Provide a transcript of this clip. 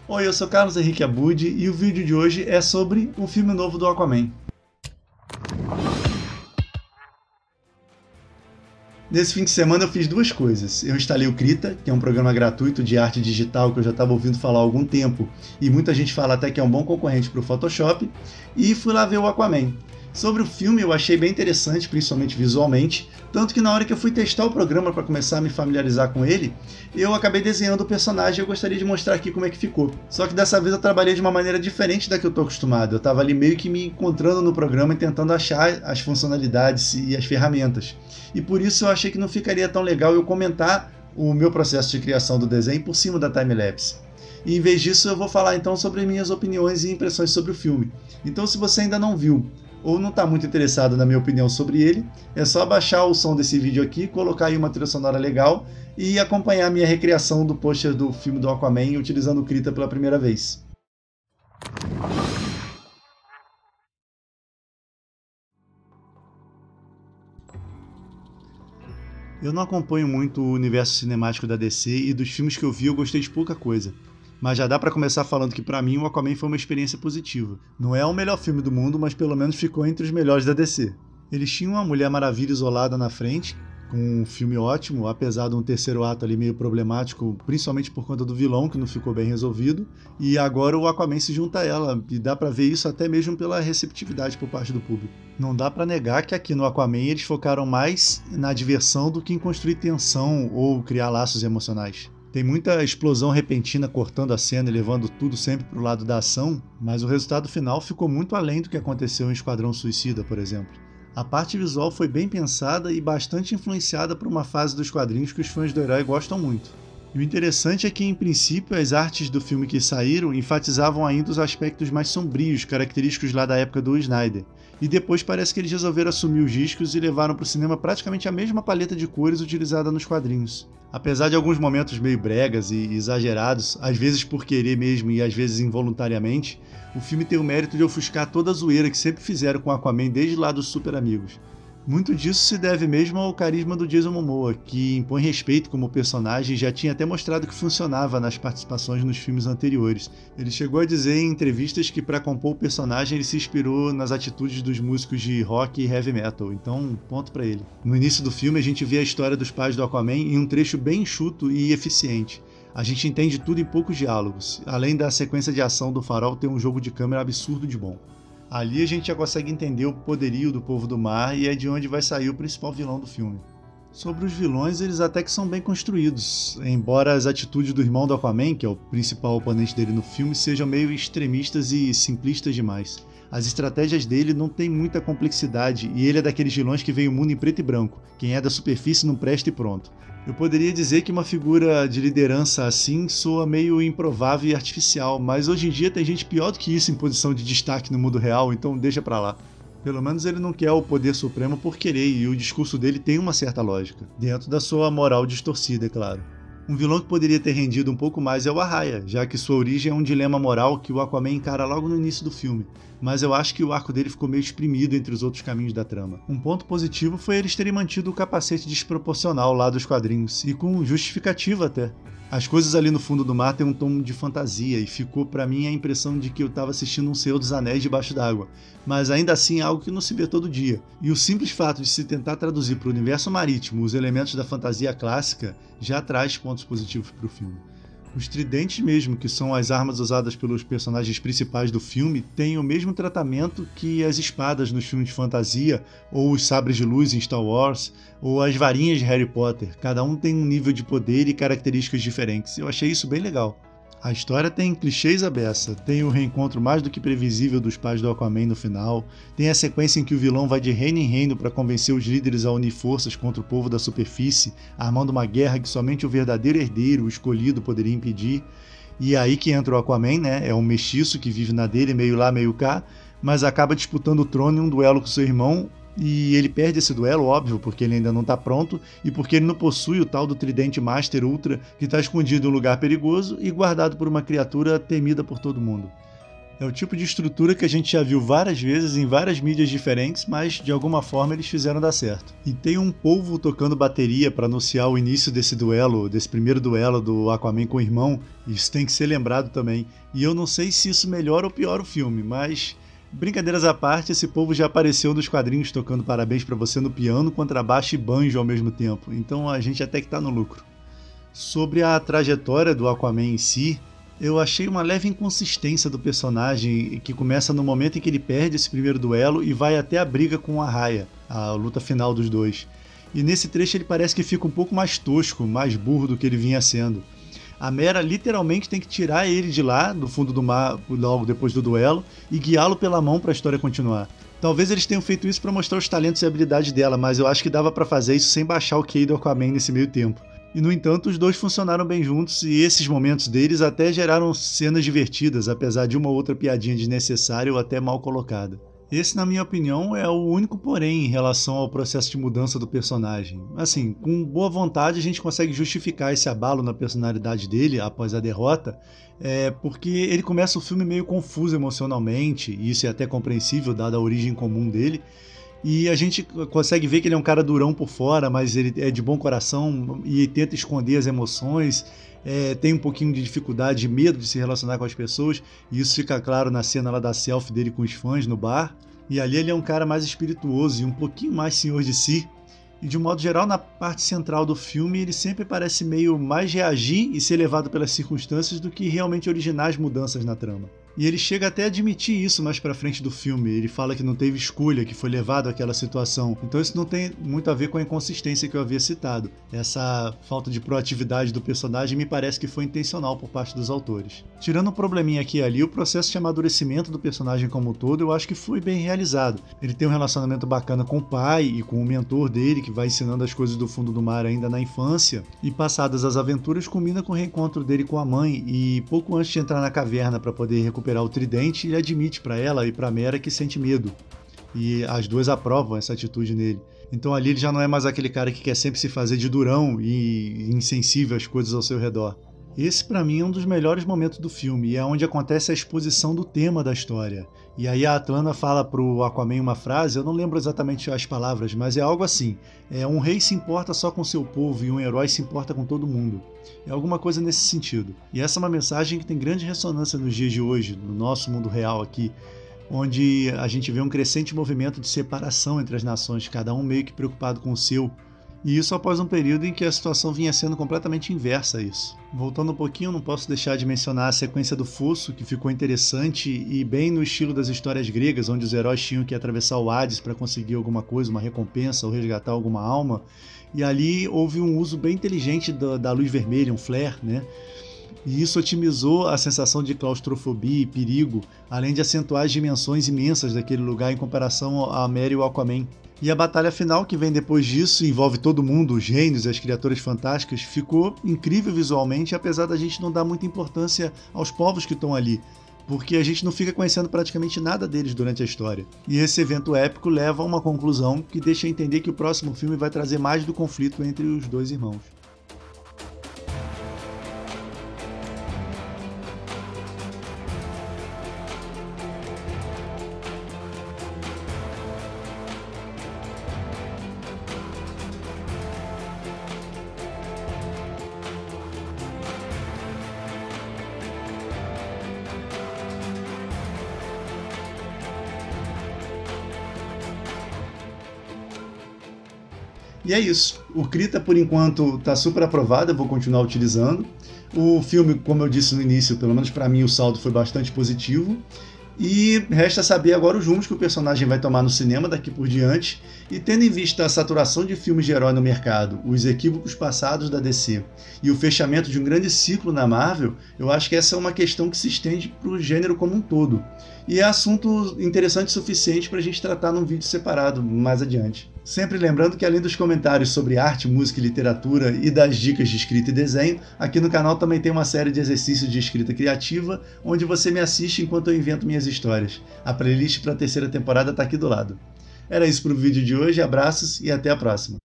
Oi, eu sou Carlos Henrique Abud e o vídeo de hoje é sobre o filme novo do Aquaman. Nesse fim de semana eu fiz duas coisas. Eu instalei o Krita, que é um programa gratuito de arte digital que eu já estava ouvindo falar há algum tempo e muita gente fala até que é um bom concorrente para o Photoshop, e fui lá ver o Aquaman. Sobre o filme eu achei bem interessante, principalmente visualmente, tanto que na hora que eu fui testar o programa para começar a me familiarizar com ele, eu acabei desenhando o personagem e eu gostaria de mostrar aqui como é que ficou. Só que dessa vez eu trabalhei de uma maneira diferente da que eu estou acostumado. Eu estava ali meio que me encontrando no programa e tentando achar as funcionalidades e as ferramentas. E por isso eu achei que não ficaria tão legal eu comentar o meu processo de criação do desenho por cima da timelapse. E em vez disso eu vou falar então sobre minhas opiniões e impressões sobre o filme. Então se você ainda não viu, ou não está muito interessado na minha opinião sobre ele, é só baixar o som desse vídeo aqui, colocar aí uma trilha sonora legal e acompanhar a minha recriação do pôster do filme do Aquaman utilizando o Krita pela primeira vez. Eu não acompanho muito o universo cinemático da DC e dos filmes que eu vi eu gostei de pouca coisa. Mas já dá pra começar falando que pra mim o Aquaman foi uma experiência positiva. Não é o melhor filme do mundo, mas pelo menos ficou entre os melhores da DC. Eles tinham uma Mulher Maravilha isolada na frente, com um filme ótimo, apesar de um terceiro ato ali meio problemático, principalmente por conta do vilão, que não ficou bem resolvido. E agora o Aquaman se junta a ela, e dá pra ver isso até mesmo pela receptividade por parte do público. Não dá pra negar que aqui no Aquaman eles focaram mais na diversão do que em construir tensão ou criar laços emocionais. Tem muita explosão repentina cortando a cena e levando tudo sempre para o lado da ação, mas o resultado final ficou muito além do que aconteceu em Esquadrão Suicida, por exemplo. A parte visual foi bem pensada e bastante influenciada por uma fase dos quadrinhos que os fãs do herói gostam muito. E o interessante é que, em princípio, as artes do filme que saíram enfatizavam ainda os aspectos mais sombrios, característicos lá da época do Snyder. E depois parece que eles resolveram assumir os riscos e levaram para o cinema praticamente a mesma paleta de cores utilizada nos quadrinhos. Apesar de alguns momentos meio bregas e exagerados, às vezes por querer mesmo e às vezes involuntariamente, o filme tem o mérito de ofuscar toda a zoeira que sempre fizeram com Aquaman desde lá dos Super Amigos. Muito disso se deve mesmo ao carisma do Jason Momoa, que impõe respeito como personagem e já tinha até mostrado que funcionava nas participações nos filmes anteriores. Ele chegou a dizer em entrevistas que para compor o personagem ele se inspirou nas atitudes dos músicos de rock e heavy metal, então ponto para ele. No início do filme a gente vê a história dos pais do Aquaman em um trecho bem enxuto e eficiente. A gente entende tudo em poucos diálogos, além da sequência de ação do farol ter um jogo de câmera absurdo de bom. Ali a gente já consegue entender o poderio do povo do mar e é de onde vai sair o principal vilão do filme. Sobre os vilões, eles até que são bem construídos, embora as atitudes do irmão do Aquaman, que é o principal oponente dele no filme, sejam meio extremistas e simplistas demais. As estratégias dele não têm muita complexidade e ele é daqueles vilões que veem o mundo em preto e branco. Quem é da superfície não presta e pronto. Eu poderia dizer que uma figura de liderança assim soa meio improvável e artificial, mas hoje em dia tem gente pior do que isso em posição de destaque no mundo real, então deixa pra lá. Pelo menos ele não quer o poder supremo por querer, e o discurso dele tem uma certa lógica, dentro da sua moral distorcida, é claro. Um vilão que poderia ter rendido um pouco mais é o Arraia, já que sua origem é um dilema moral que o Aquaman encara logo no início do filme, mas eu acho que o arco dele ficou meio exprimido entre os outros caminhos da trama. Um ponto positivo foi eles terem mantido o capacete desproporcional lá dos quadrinhos, e com justificativa até. As coisas ali no fundo do mar têm um tom de fantasia e ficou pra mim a impressão de que eu estava assistindo um Senhor dos Anéis debaixo d'água, mas ainda assim é algo que não se vê todo dia. E o simples fato de se tentar traduzir para o universo marítimo os elementos da fantasia clássica já traz pontos positivos para o filme. Os tridentes mesmo, que são as armas usadas pelos personagens principais do filme, têm o mesmo tratamento que as espadas nos filmes de fantasia, ou os sabres de luz em Star Wars, ou as varinhas de Harry Potter. Cada um tem um nível de poder e características diferentes. Eu achei isso bem legal. A história tem clichês à beça, tem o reencontro mais do que previsível dos pais do Aquaman no final, tem a sequência em que o vilão vai de reino em reino para convencer os líderes a unir forças contra o povo da superfície, armando uma guerra que somente o verdadeiro herdeiro, o escolhido, poderia impedir. E é aí que entra o Aquaman, né? É um mestiço que vive na dele, meio lá, meio cá, mas acaba disputando o trono em um duelo com seu irmão, e ele perde esse duelo, óbvio, porque ele ainda não está pronto e porque ele não possui o tal do tridente Master Ultra que está escondido em um lugar perigoso e guardado por uma criatura temida por todo mundo. É o tipo de estrutura que a gente já viu várias vezes em várias mídias diferentes, mas de alguma forma eles fizeram dar certo. E tem um polvo tocando bateria para anunciar o início desse duelo, desse primeiro duelo do Aquaman com o irmão, isso tem que ser lembrado também. E eu não sei se isso melhora ou piora o filme, mas brincadeiras à parte, esse povo já apareceu nos quadrinhos tocando parabéns pra você no piano, contrabaixo e banjo ao mesmo tempo, então a gente até que tá no lucro. Sobre a trajetória do Aquaman em si, eu achei uma leve inconsistência do personagem que começa no momento em que ele perde esse primeiro duelo e vai até a briga com a Raya, a luta final dos dois. E nesse trecho ele parece que fica um pouco mais tosco, mais burro do que ele vinha sendo. A Mera literalmente tem que tirar ele de lá, do fundo do mar, logo depois do duelo, e guiá-lo pela mão para a história continuar. Talvez eles tenham feito isso para mostrar os talentos e habilidades dela, mas eu acho que dava para fazer isso sem baixar o QI do Aquaman nesse meio tempo. E no entanto, os dois funcionaram bem juntos e esses momentos deles até geraram cenas divertidas, apesar de uma outra piadinha desnecessária ou até mal colocada. Esse, na minha opinião, é o único porém em relação ao processo de mudança do personagem. Assim, com boa vontade a gente consegue justificar esse abalo na personalidade dele após a derrota, porque ele começa o filme meio confuso emocionalmente, e isso é até compreensível dada a origem comum dele, e a gente consegue ver que ele é um cara durão por fora, mas ele é de bom coração e tenta esconder as emoções, tem um pouquinho de dificuldade, de medo de se relacionar com as pessoas, e isso fica claro na cena lá da selfie dele com os fãs no bar. E ali ele é um cara mais espirituoso e um pouquinho mais senhor de si. E de um modo geral, na parte central do filme, ele sempre parece meio mais reagir e ser levado pelas circunstâncias do que realmente originar as mudanças na trama. E ele chega até a admitir isso mais pra frente do filme. Ele fala que não teve escolha, que foi levado àquela situação. Então isso não tem muito a ver com a inconsistência que eu havia citado. Essa falta de proatividade do personagem me parece que foi intencional por parte dos autores. Tirando um probleminha aqui e ali, o processo de amadurecimento do personagem como um todo eu acho que foi bem realizado. Ele tem um relacionamento bacana com o pai e com o mentor dele, que vai ensinando as coisas do fundo do mar ainda na infância. E passadas as aventuras, culmina com o reencontro dele com a mãe. E pouco antes de entrar na caverna para poder recuperar o tridente, ele admite para ela e para Mera que sente medo. E as duas aprovam essa atitude nele. Então ali ele já não é mais aquele cara que quer sempre se fazer de durão e insensível às coisas ao seu redor. Esse para mim é um dos melhores momentos do filme e é onde acontece a exposição do tema da história. E aí a Atlanna fala pro Aquaman uma frase, eu não lembro exatamente as palavras, mas é algo assim: um rei se importa só com seu povo e um herói se importa com todo mundo. É alguma coisa nesse sentido. E essa é uma mensagem que tem grande ressonância nos dias de hoje, no nosso mundo real aqui, onde a gente vê um crescente movimento de separação entre as nações, cada um meio que preocupado com o seu. E isso após um período em que a situação vinha sendo completamente inversa a isso. Voltando um pouquinho, não posso deixar de mencionar a sequência do fosso, que ficou interessante e bem no estilo das histórias gregas, onde os heróis tinham que atravessar o Hades para conseguir alguma coisa, uma recompensa ou resgatar alguma alma. E ali houve um uso bem inteligente da luz vermelha, um flare, né? E isso otimizou a sensação de claustrofobia e perigo, além de acentuar as dimensões imensas daquele lugar em comparação a Mera e o Aquaman. E a batalha final, que vem depois disso, envolve todo mundo, os reinos e as criaturas fantásticas, ficou incrível visualmente, apesar da gente não dar muita importância aos povos que estão ali, porque a gente não fica conhecendo praticamente nada deles durante a história. E esse evento épico leva a uma conclusão que deixa entender que o próximo filme vai trazer mais do conflito entre os dois irmãos. E é isso. O Krita, por enquanto, está super aprovado, eu vou continuar utilizando. O filme, como eu disse no início, pelo menos para mim o saldo foi bastante positivo. E resta saber agora os rumos que o personagem vai tomar no cinema daqui por diante. E tendo em vista a saturação de filmes de herói no mercado, os equívocos passados da DC e o fechamento de um grande ciclo na Marvel, eu acho que essa é uma questão que se estende para o gênero como um todo. E é assunto interessante o suficiente para a gente tratar num vídeo separado mais adiante. Sempre lembrando que além dos comentários sobre arte, música e literatura e das dicas de escrita e desenho, aqui no canal também tem uma série de exercícios de escrita criativa, onde você me assiste enquanto eu invento minhas histórias. A playlist para a terceira temporada está aqui do lado. Era isso para o vídeo de hoje, abraços e até a próxima.